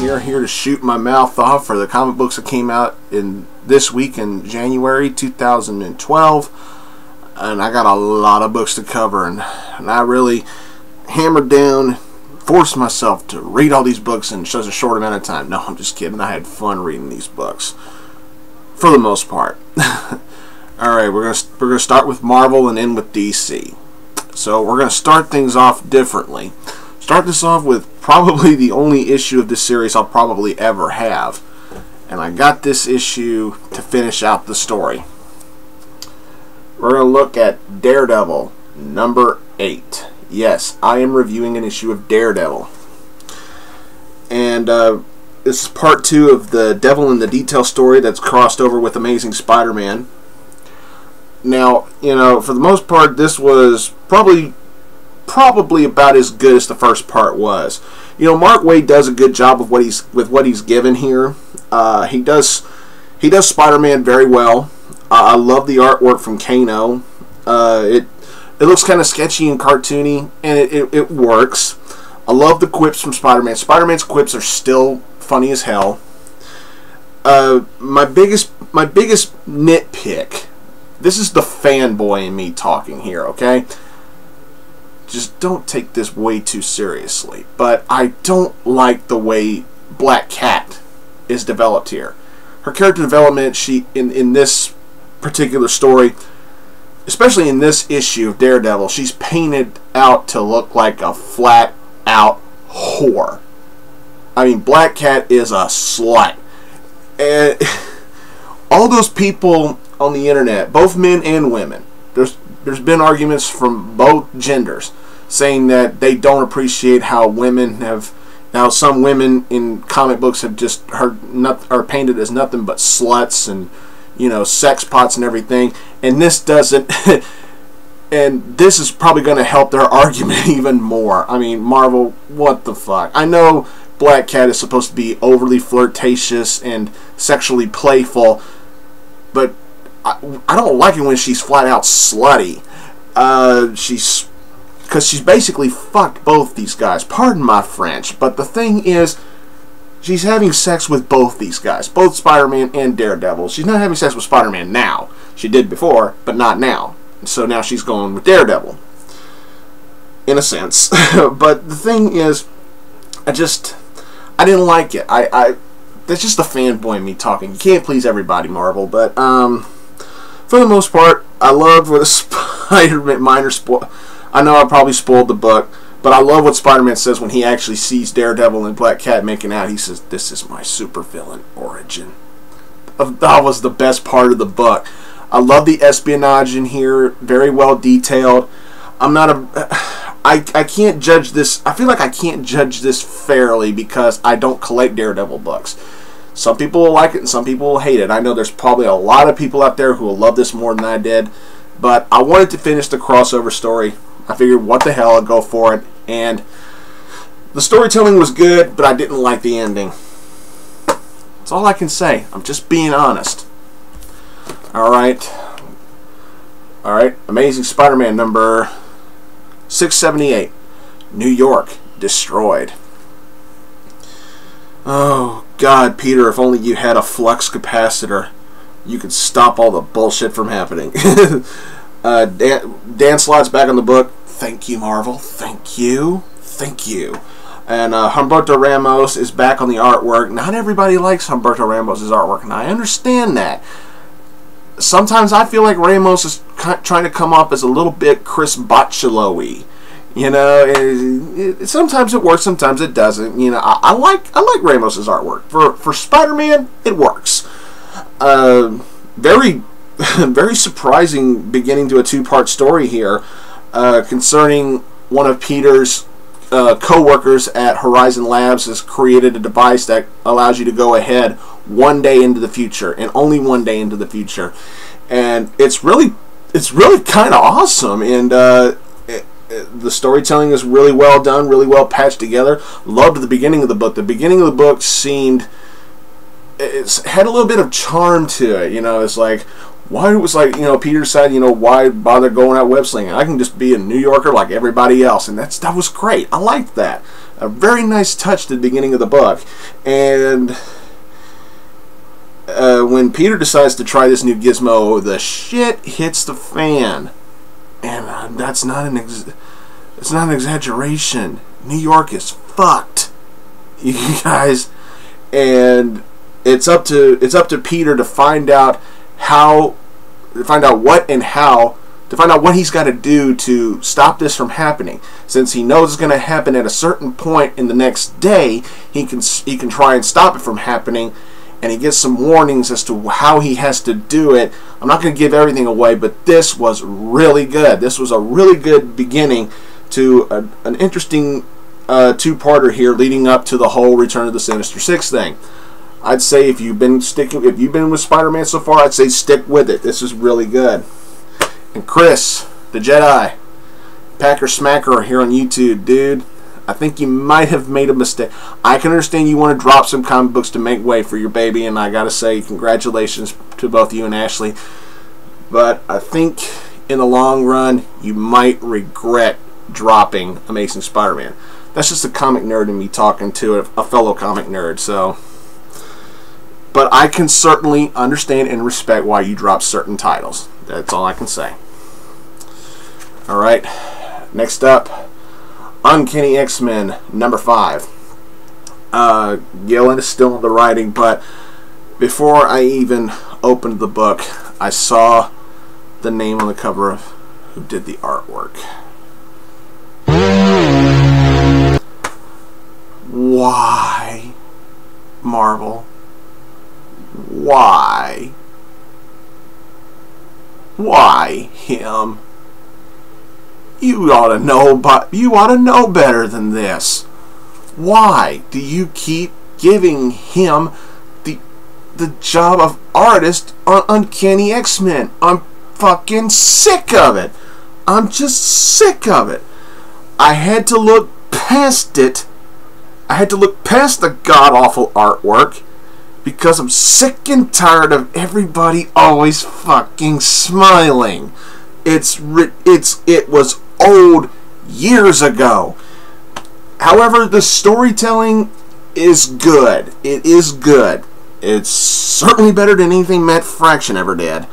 here to shoot my mouth off for the comic books that came out in this week in January 2012, and I got a lot of books to cover, and I really hammered down, forced myself to read all these books in such a short amount of time. No, I'm just kidding. I had fun reading these books for the most part. All right, we're gonna start with Marvel and end with DC. So we're gonna start things off differently. Start this off with probably the only issue of this series I'll probably ever have, and I got this issue to finish out the story. We're gonna look at Daredevil number 8. Yes, I am reviewing an issue of Daredevil, and this is part 2 of the Devil in the Detail story that's crossed over with Amazing Spider-Man. Now, you know, for the most part, this was probably about as good as the first part was. You know, Mark Waid does a good job of what he's given here. He does Spider-Man very well. I love the artwork from Kano. It looks kind of sketchy and cartoony, and it works. I love the quips from Spider-Man. Spider-Man's quips are still funny as hell. My biggest nitpick. This is the fanboy in me talking here, okay? Just don't take this way too seriously. But I don't like the way Black Cat is developed here. Her character development, in this particular story, especially in this issue of Daredevil, she's painted out to look like a flat-out whore. I mean, Black Cat is a slut. And all those people on the internet, both men and women, there's been arguments from both genders saying that they don't appreciate how some women in comic books have just are painted as nothing but sluts and, you know, sex pots and everything, and this doesn't. And this is probably going to help their argument even more. I mean, Marvel, what the fuck? I know Black Cat is supposed to be overly flirtatious and sexually playful, but I don't like it when she's flat out slutty. Because she's basically fucked both these guys. Pardon my French, but the thing is, she's having sex with both these guys, both Spider-Man and Daredevil. She's not having sex with Spider-Man now. She did before, but not now. So now she's going with Daredevil, in a sense. But the thing is, I didn't like it. That's just the fanboy in me talking. You can't please everybody, Marvel, but for the most part, I love what Spider-Man I know I probably spoiled the book, but I love what Spider-Man says when he actually sees Daredevil and Black Cat making out. He says, "This is my supervillain origin." That was the best part of the book. I love the espionage in here, very well detailed. I can't judge this. I feel like I can't judge this fairly because I don't collect Daredevil books. Some people will like it and some people will hate it. I know there's probably a lot of people out there who will love this more than I did, but I wanted to finish the crossover story. I figured, what the hell, I'd go for it. And the storytelling was good, but I didn't like the ending. That's all I can say. I'm just being honest. Alright. Amazing Spider-Man number 678. New York Destroyed. Oh, God, Peter, if only you had a flux capacitor, you could stop all the bullshit from happening. Dan Slott's back on the book. Thank you, Marvel. Thank you. Thank you. And Humberto Ramos is back on the artwork. Not everybody likes Humberto Ramos' artwork, and I understand that. Sometimes I feel like Ramos is trying to come off as a little bit Chris Botchalo-y. You know, sometimes it works, sometimes it doesn't. You know, I like Ramos' artwork. For Spider-Man, it works. Very very surprising beginning to a 2-part story here concerning one of Peter's co-workers at Horizon Labs has created a device that allows you to go ahead one day into the future, and only one day into the future. And it's really kind of awesome, and the storytelling is really well done, really well patched together. Loved the beginning of the book. The beginning of the book had a little bit of charm to it. You know, it's like, why it was like, you know, Peter said, you know, why bother going out web slinging? I can just be a New Yorker like everybody else, and that was great. I liked that. A very nice touch at the beginning of the book. And when Peter decides to try this new gizmo, the shit hits the fan. And that's not it's not an exaggeration. New York is fucked, you guys. And it's up to Peter to find out what he's got to do to stop this from happening. Since he knows it's going to happen at a certain point in the next day, he can try and stop it from happening, and he gets some warnings as to how he has to do it. I'm not going to give everything away, but this was really good. This was a really good beginning to an interesting two-parter here, leading up to the whole Return of the Sinister Six thing. I'd say if you've been with Spider-Man so far, I'd say stick with it. This is really good. And Chris, the Jedi, Packer Smacker here on YouTube, dude, I think you might have made a mistake. I can understand you want to drop some comic books to make way for your baby, and I gotta say congratulations to both you and Ashley. But I think in the long run, you might regret dropping Amazing Spider-Man. That's just a comic nerd in me talking to a fellow comic nerd, so. But I can certainly understand and respect why you drop certain titles. That's all I can say. Alright, next up, Uncanny X-Men number 5. Gillen is still in the writing, but before I even opened the book, I saw the name on the cover of who did the artwork. Why, Marvel? Why? Why him? You ought to know, but you ought to know better than this. Why do you keep giving him the job of artist on Uncanny X-Men? I'm fucking sick of it. I'm just sick of it. I had to look past it. I had to look past the god-awful artwork because I'm sick and tired of everybody always fucking smiling. It was old years ago. However, the storytelling is good. It is good. It's certainly better than anything Matt Fraction ever did.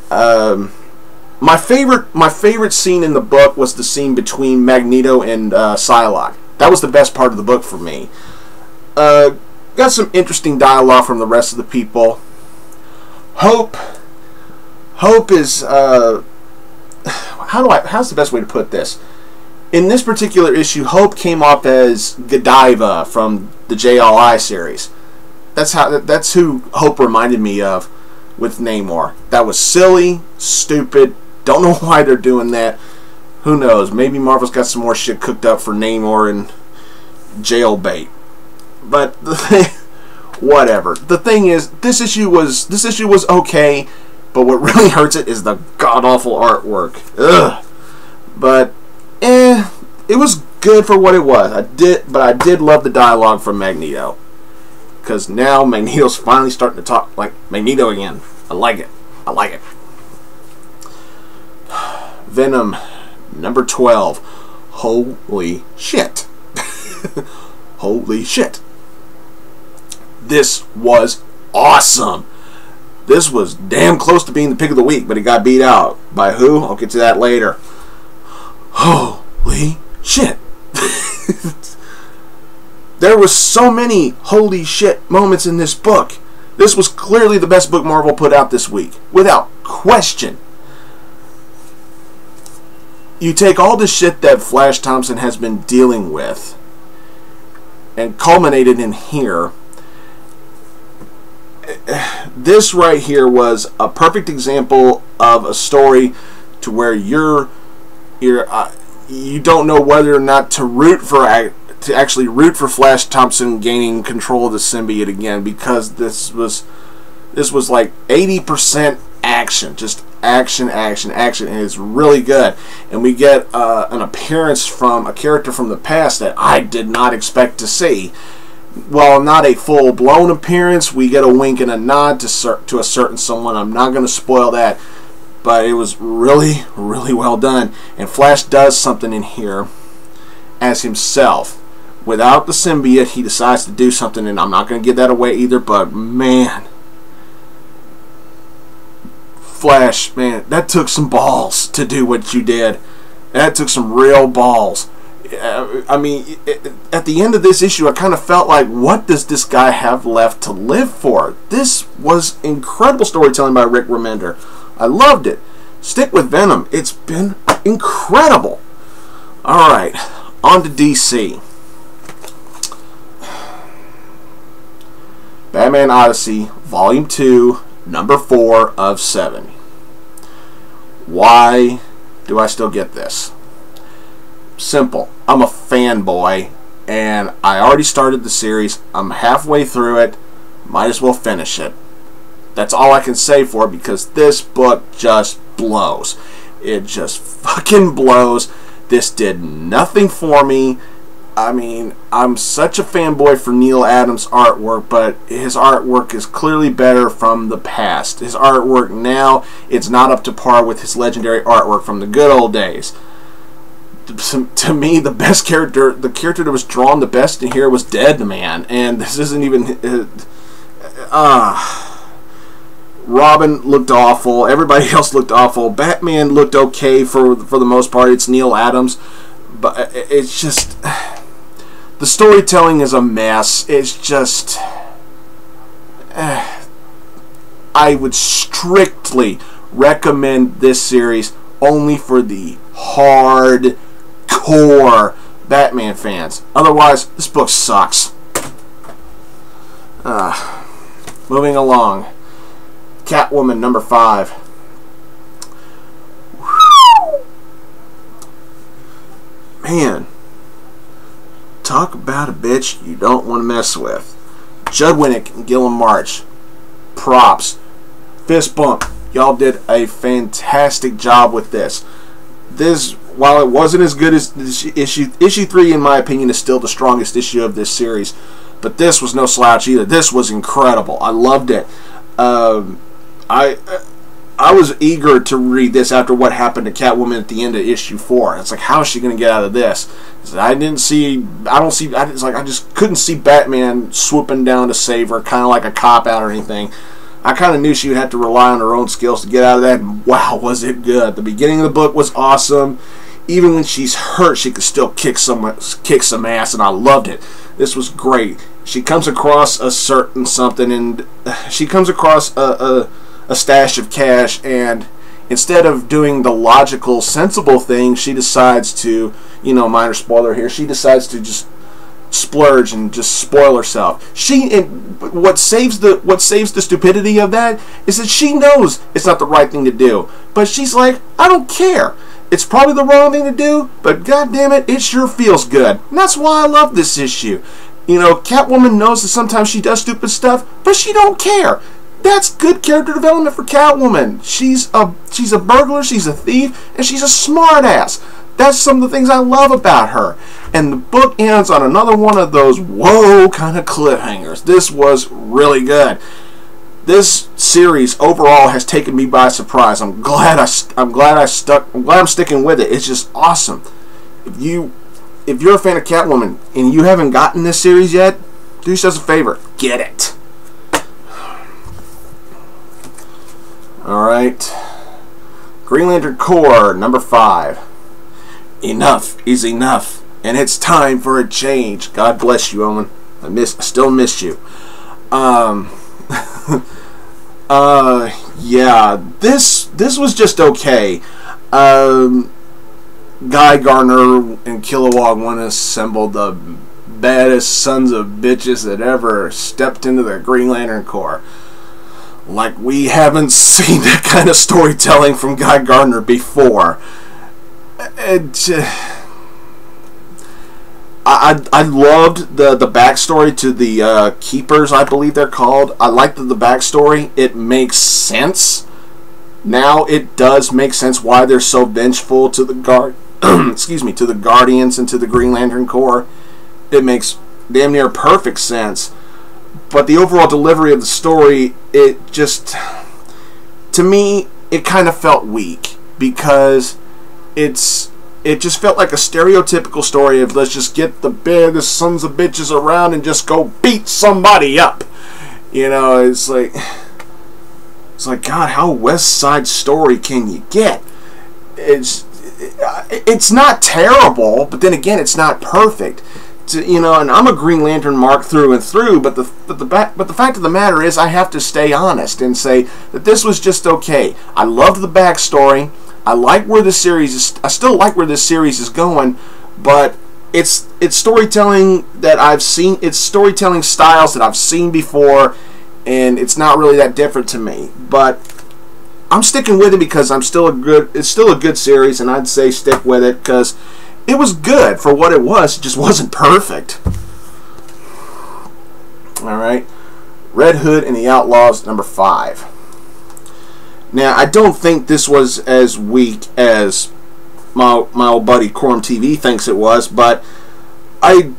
My favorite scene in the book was the scene between Magneto and Psylocke. That was the best part of the book for me. Got some interesting dialogue from the rest of the people. Hope is how's the best way to put this? In this particular issue, Hope came off as Godiva from the JLI series. That's who Hope reminded me of with Namor. That was silly, stupid. Don't know why they're doing that. Who knows? Maybe Marvel's got some more shit cooked up for Namor and jailbait. But whatever. The thing is, this issue was okay, but what really hurts it is the god awful artwork. Ugh. But it was good for what it was. I did love the dialogue from Magneto, because now Magneto's finally starting to talk like Magneto again. I like it. I like it. Venom number 12. Holy shit. Holy shit. This was awesome. This was damn close to being the pick of the week, but it got beat out. By who? I'll get to that later. Holy shit. There was so many holy shit moments in this book. This was clearly the best book Marvel put out this week, without question. You take all the shit that Flash Thompson has been dealing with and culminated in here. This right here was a perfect example of a story to where you don't know whether or not to actually root for Flash Thompson gaining control of the symbiote again, because this was like 80% action, just action, and it's really good. And we get an appearance from a character from the past that I did not expect to see. Well, not a full-blown appearance. We get a wink and a nod to a certain someone. I'm not going to spoil that, but it was really, really well done. And Flash does something in here as himself without the symbiote, he decides to do something, and I'm not going to give that away either, but man, Flash, man, that took some balls to do what you did. That took some real balls. I mean, at the end of this issue, I kind of felt like, what does this guy have left to live for? This was incredible storytelling by Rick Remender. I loved it. Stick with Venom. It's been incredible. Alright, on to DC. Batman Odyssey, Volume 2, Number 4 of 7. Why do I still get this? Simple. I'm a fanboy, and I already started the series. I'm halfway through it. Might as well finish it. That's all I can say for it, because this book just blows. It just fucking blows. This did nothing for me. I mean, I'm such a fanboy for Neil Adams' artwork, but his artwork is clearly better from the past. His artwork now, it's not up to par with his legendary artwork from the good old days. To me, the best character, the character that was drawn the best in here was Deadman, and this isn't even... Robin looked awful. Everybody else looked awful. Batman looked okay for the most part. It's Neil Adams, but it's just... The storytelling is a mess. It's just... I would strictly recommend this series only for the hardcore Batman fans. Otherwise, this book sucks. Moving along. Catwoman, number 5. Man. Talk about a bitch you don't want to mess with. Judd Winnick and Gilliam March. Props. Fist bump. Y'all did a fantastic job with this. This, while it wasn't as good as issue 3, in my opinion, is still the strongest issue of this series. But this was no slouch either. This was incredible. I loved it. I was eager to read this after what happened to Catwoman at the end of issue 4. It's like, how is she going to get out of this? I just couldn't see Batman swooping down to save her, kind of like a cop-out or anything. I kind of knew she would have to rely on her own skills to get out of that, and wow, was it good. The beginning of the book was awesome. Even when she's hurt, she could still kick some ass, and I loved it. This was great. She comes across a certain something, and she comes across a stash of cash, and instead of doing the logical, sensible thing, she decides to, minor spoiler here, she decides to just splurge and just spoil herself. What saves the stupidity of that is that she knows it's not the right thing to do, but she's like, I don't care. It's probably the wrong thing to do, but goddammit, it sure feels good. And that's why I love this issue. Catwoman knows that sometimes she does stupid stuff, but she don't care. That's good character development for Catwoman. She's a burglar, she's a thief, and she's a smartass. That's some of the things I love about her. And the book ends on another one of those whoa kind of cliffhangers. This was really good. This series overall has taken me by surprise. I'm glad I'm sticking with it. It's just awesome. If you're a fan of Catwoman and you haven't gotten this series yet, do yourself a favor, get it. Alright. Green Lantern Corps, number 5. Enough is enough, and it's time for a change. God bless you, Owen. I still miss you. Yeah, this was just okay. Guy Gardner and Kilowog want to assemble the baddest sons of bitches that ever stepped into the Green Lantern Corps. Like, we haven't seen that kind of storytelling from Guy Gardner before. I loved the backstory to the Keepers, I believe they're called. I liked the backstory. It makes sense. Now it does make sense why they're so vengeful to the to the Guardians and to the Green Lantern Corps. It makes damn near perfect sense. But the overall delivery of the story, it just, to me, it kind of felt weak, because it's it just felt like a stereotypical story of let's just get the biggest sons of bitches around and just go beat somebody up. You know, it's like God, how West Side Story can you get? It's not terrible, but then again, it's not perfect. You know, and I'm a Green Lantern mark through and through, but the fact of the matter is, I have to stay honest and say that this was just okay. I loved the backstory. I like where the series is. I still like where this series is going, but it's storytelling that I've seen. It's storytelling styles that I've seen before, and it's not really that different to me. But I'm sticking with it because it's still a good series, and I'd say stick with it because it was good for what it was. It just wasn't perfect. All right, Red Hood and the Outlaws, number 5. Now, I don't think this was as weak as my old buddy Quorum TV thinks it was, but I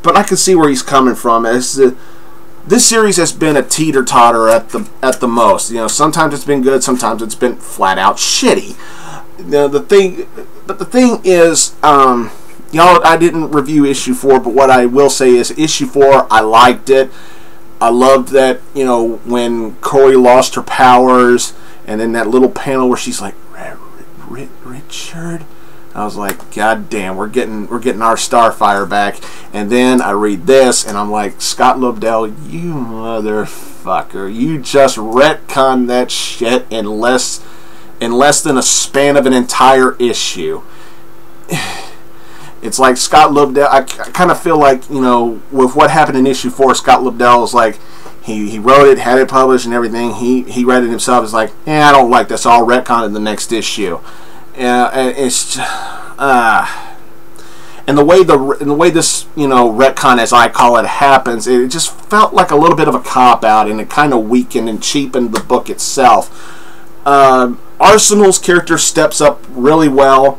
can see where he's coming from. This series has been a teeter-totter at the most. You know, sometimes it's been good, sometimes it's been flat out shitty. You know, the thing is, y'all, I didn't review issue 4, but what I will say is issue 4, I liked it. I loved that, you know, when Corey lost her powers, and then that little panel where she's like, Richard. I was like, God damn, we're getting our Starfire back. And then I read this, and I'm like, Scott Lobdell, you motherfucker, you just retconned that shit in less than a span of an entire issue. It's like Scott Lobdell, I kind of feel like, you know, with what happened in issue 4, Scott Lobdell was like, he wrote it, had it published and everything. He read it himself. It's like, I don't like this. I'll retcon it in the next issue. And it's just, and the way this, you know, retcon, as I call it, happens, it just felt like a little bit of a cop out, and it kind of weakened and cheapened the book itself. Arsenal's character steps up really well.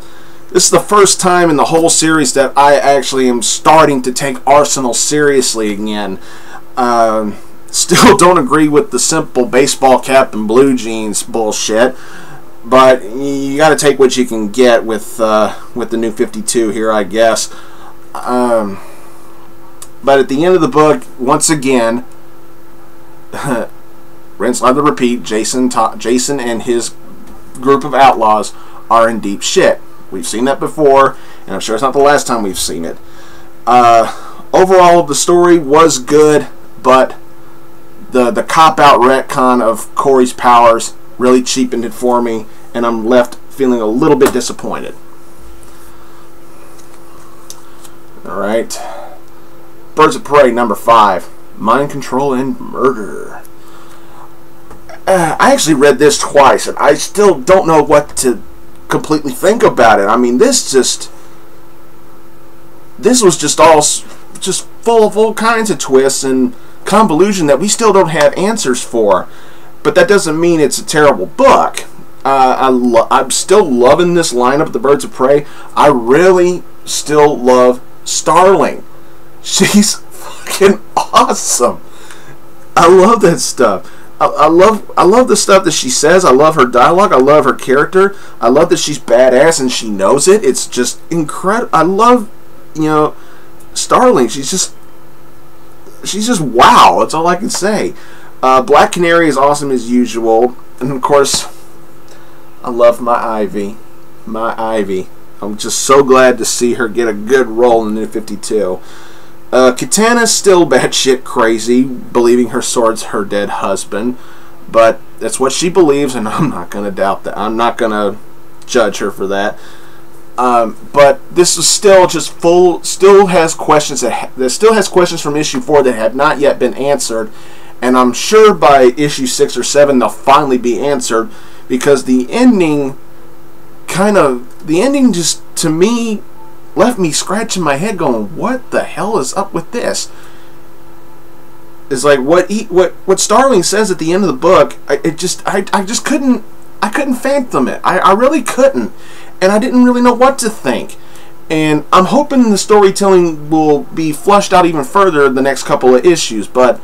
This is the first time in the whole series that I actually am starting to take Arsenal seriously again. Still don't agree with the simple baseball cap and blue jeans bullshit, but you got to take what you can get with the New 52 here, I guess. But at the end of the book, once again, rinse, lather, repeat, Jason and his group of outlaws are in deep shit. We've seen that before, and I'm sure it's not the last time we've seen it. Overall, the story was good, but the cop-out retcon of Corey's powers really cheapened it for me, and I'm left feeling a little bit disappointed. Alright. Birds of Prey, number 5. Mind Control and Murder. I actually read this twice, and I still don't know what to completely think about it. I mean, this was just full of all kinds of twists and convolution that we still don't have answers for. But that doesn't mean it's a terrible book. I'm still loving this lineup of the Birds of Prey. I really still love Starling. She's fucking awesome. I love that stuff. I love the stuff that she says. I love her dialogue. I love her character. I love that she's badass and she knows it. It's just incredible. I love, you know, Starling. She's just wow. That's all I can say. Black Canary is awesome as usual, and of course, I love my Ivy. My Ivy. I'm just so glad to see her get a good role in the New 52. Katana's still batshit crazy, believing her sword's her dead husband, but that's what she believes, and I'm not going to doubt that. I'm not going to judge her for that. But this is still just still has questions from issue 4 that have not yet been answered, and I'm sure by issue 6 or 7 they'll finally be answered, because the ending just, to me, left me scratching my head going, what the hell is up with this? It's like what Starling says at the end of the book, I just couldn't fathom it. I really couldn't, and I didn't really know what to think. And I'm hoping the storytelling will be flushed out even further in the next couple of issues, but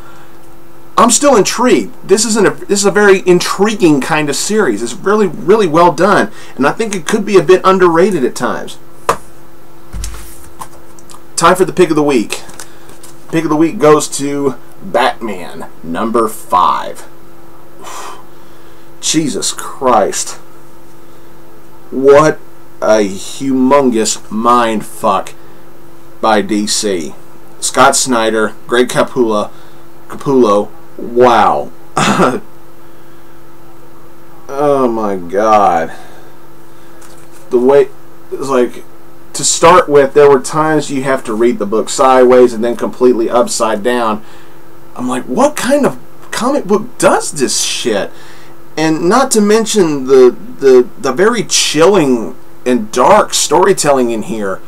I'm still intrigued. This is a very intriguing kind of series. It's really, really well done, and I think it could be a bit underrated at times. Time for the pick of the week. Pick of the week goes to Batman number 5. Jesus Christ. What a humongous mind fuck by DC. Scott Snyder, Greg Capullo, wow. Oh my God. The way, it's like, to start with, there were times you have to read the book sideways and then completely upside down. I'm like, what kind of comic book does this shit? And not to mention the very chilling and dark storytelling in here.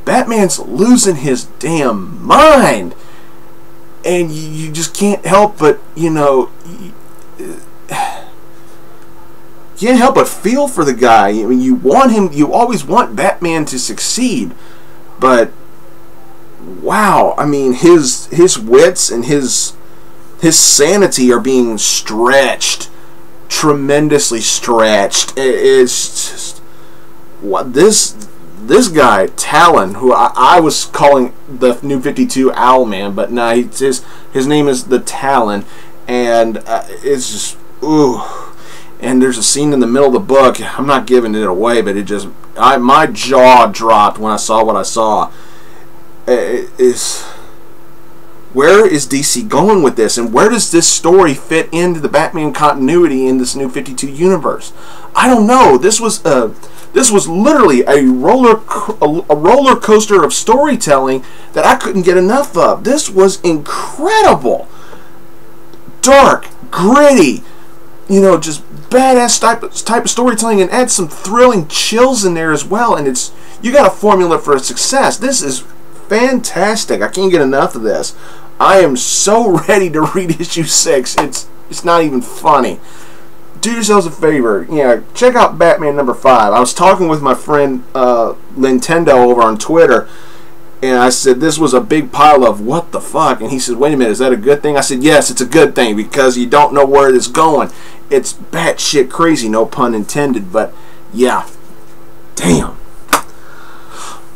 Batman's losing his damn mind, and you just can't help but, you know, can't help but feel for the guy. I mean, you want him, you always want Batman to succeed, but wow, I mean, his wits and his sanity are being stretched, tremendously stretched. It's just, what this guy, Talon, who I was calling the New 52 Owlman, but nah, his name is the Talon, and it's just, ooh. And there's a scene in the middle of the book, I'm not giving it away, but it just, my jaw dropped when I saw what I saw. Where is DC going with this, and where does this story fit into the Batman continuity in this New 52 universe? I don't know. This was literally a roller coaster of storytelling that I couldn't get enough of. This was incredible, dark, gritty, you know, just badass type of storytelling, and add some thrilling chills in there as well. And you got a formula for success. This is fantastic. I can't get enough of this. I am so ready to read issue 6. It's not even funny. Do yourselves a favor, check out Batman number 5. I was talking with my friend Nintendo over on Twitter, and I said this was a big pile of what the fuck, and he said, wait a minute, is that a good thing? I said, yes, it's a good thing, because you don't know where it's going. It's batshit crazy, no pun intended, but yeah, damn.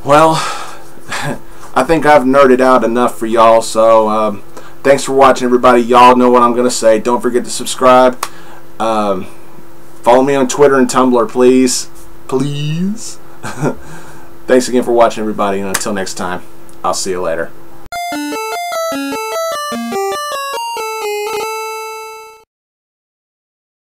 Well, I think I've nerded out enough for y'all, so thanks for watching, everybody. Y'all know what I'm going to say. Don't forget to subscribe. Follow me on Twitter and Tumblr, please. Please. Thanks again for watching, everybody, and until next time, I'll see you later.